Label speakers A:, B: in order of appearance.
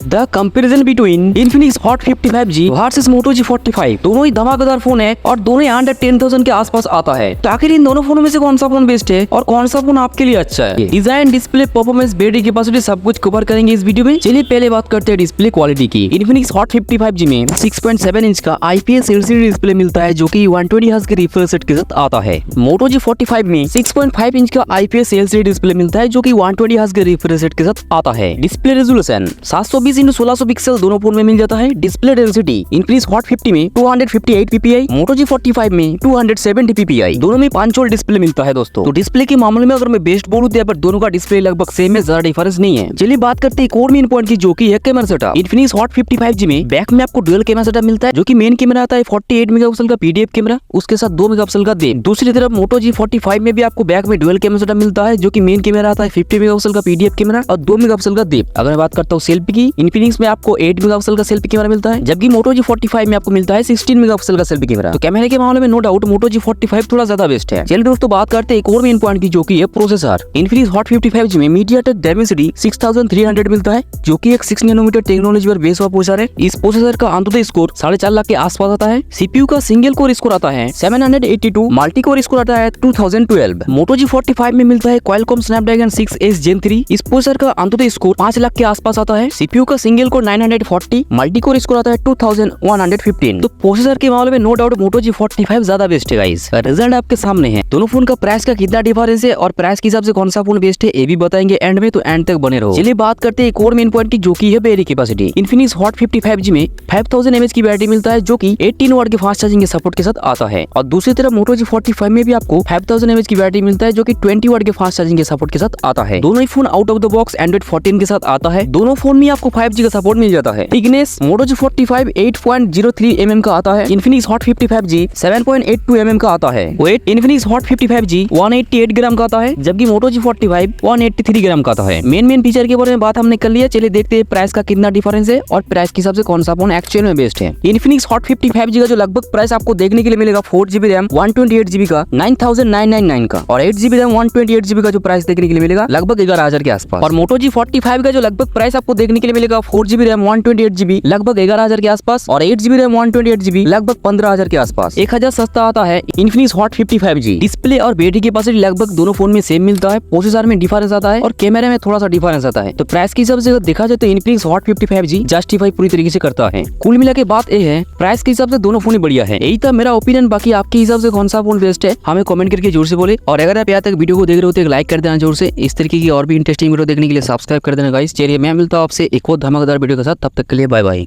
A: The comparison between Infinix Hot 55G versus Moto G45 दोनों ही धमाकेदार phone है और दोनों ही अंडर 10,000 के आसपास आता है। तो आखिर इन दोनों फोनों में से कौन सा फोन बेस्ट है और कौन सा फोन आपके लिए अच्छा है? Design, display, performance, battery capacity सब कुछ कवर करेंगे इस वीडियो में। चलिए पहले बात करते हैं डिस्प्ले क्वालिटी की। Infinix Hot 55G में 6.7 इंच का IPS LCD डिस्प्ले मिलता है जो कि 120 हर्ट्ज के रिफ्रेश रेट के साथ आता है। Moto G45 में 6.5 इंच का IPS LCD डिस्प्ले मिलता है जो कि 120 हर्ट्ज के रिफ्रेश रेट के साथ आता है। डिस्प्ले रेजोल्यूशन 720 x 1600 पिक्सल दोनों फोन में मिल जाता है। डिस्प्ले डेंसिटी Infinix Hot 50 में 258 ppi, Moto G45 में 270 ppi, दोनों में 5 वोल्ट डिस्प्ले मिलता है दोस्तों। तो डिस्प्ले के मामले में अगर मैं बेस्ट बोलूं तो यहाँ पर दोनों का डिस्प्ले लगभग सेम है, ज्यादा डिफरेंस नहीं है। चलिए बात करते हैं एक और मेन पॉइंट की जो कि है camera setup. Infinix Hot 55G में बैक में आपको डुअल कैमरा सेटअप मिलता है जो कि मेन कैमरा आता है 48 मेगापिक्सल का PDF कैमरा, उसके साथ 2 मेगापिक्सल का डेप्थ। दूसरी तरफ Moto G45 में भी आपको बैक में डुअल कैमरा सेटअप मिलता है जो कि मेन कैमरा आता है 50 मेगापिक्सल का PDF कैमरा और 2 मेगापिक्सल का डेप्थ। अगर मैं बात करता हूँ सेल्फी की, Infinix में आपको 8 मेगापिक्सल का सेल्फी कैमरा मिलता है जबकि Moto G45 में आपको मिलता है 16 मेगापिक्सल का सेल्फी कैमरा। तो कैमरे के मामले में नो डाउट Moto G45 थोड़ा ज्यादा बेस्ट है। चलिए दोस्तों बात करते हैं एक और मेन पॉइंट की जो कि है प्रोसेसर। Infinix Hot 55G में MediaTek Dimensity 6300 मिलता है जो कि एक 6 नैनोमीटर टेक्नोलॉजी पर बेस हुआ प्रोसेसर है। इस प्रोसेसर का अंततः स्कोर 4.5 लाख के आसपास आता है। CPU का सिंगल कोर स्कोर आता है 782, मल्टी कोर स्कोर आता है 2012। Moto G45 में मिलता है Qualcomm Snapdragon 6S Gen 3। इस प्रोसेसर का अंततः स्कोर 5 लाख के आसपास आता है। CPU का single core 940, multi core score आता है 2115। तो प्रोसेसर के मामले में नो डाउट Moto G45 ज्यादा बेस्ट है गाइस। रिजल्ट आपके सामने है। दोनों फोन का प्राइस का कितना डिफरेंस है और प्राइस के हिसाब से कौन सा फोन बेस्ट है ये भी बताएंगे एंड में, तो एंड तक बने रहो। चलिए बात करते हैं एक और मेन पॉइंट की जो कि है battery capacity. Infinix Hot 55G में 5000 mAh की बैटरी मिलता है जो कि 18 वाट के फास्ट चार्जिंग के सपोर्ट के साथ आता है और दूसरी तरफ Moto G45 में भी आपको 5000 mAh की बैटरी मिलता है जो कि 20 वाट के फास्ट चार्जिंग के सपोर्ट के साथ आता है। दोनों ही phone out of the box Android 14 के साथ आता है। दोनों फोन में आपको 5G का सपोर्ट मिल जाता है। थिकनेस Moto G45 8.03 mm का आता है, Infinix Hot 55G 7.82 mm का आता है। वेट Infinix Hot 55G 188 ग्राम का आता है जबकि Moto G45 183 ग्राम का आता है। मेन फीचर के बारे में बात हमने कर लिया। चलिए देखते हैं प्राइस का कितना डिफरेंस है और प्राइस के हिसाब से कौन सा फोन एक्चुअल में बेस्ट है। Infinix Hot 55G का जो लगभग प्राइस आपको देखने के लिए मिलेगा 4GB रैम 128GB का 9999 का और 8GB रैम 128GB का जो प्राइस देखने के लिए मिलेगा लगभग 11,000 के आसपास। और Moto G45 का जो लगभग प्राइस आपको देखने के लिए मिलेगा 4GB रैम 128GB लगभग 11,000 के आसपास और 8GB रैम 128GB लगभग 15,000 के आसपास। 1000 सस्ता आता है Infinix Hot 55G। डिस्प्ले और बैटरी कैपेसिटी लगभग दोनों फोन में सेम मिलता है। प्रोसेसर में डिफरेंस आता है और कैमरे में थोड़ा सा डिफरेंस आता है। तो प्राइस के हिसाब से अगर देखा जाए तो Infinix Hot 55G जस्टिफाई पूरी तरीके से करता है। कुल मिला के बात ये है प्राइस के हिसाब से दोनों फोन ही बढ़िया है। यही था मेरा ओपिनियन। बाकी आपके हिसाब से कौन सा फोन बेस्ट है हमें कमेंट करके जोर से बोले। और अगर आप यहाँ तक वीडियो को देख रहे हो तो एक लाइक कर देना जोर से। इस तरीके की और भी इंटरेस्टिंग वीडियो देखने के लिए सब्सक्राइब कर देना गाइस। चलिए मैं मिलता हूँ आपसे एक और धमाकेदार वीडियो के साथ, तब तक के लिए बाय बाय।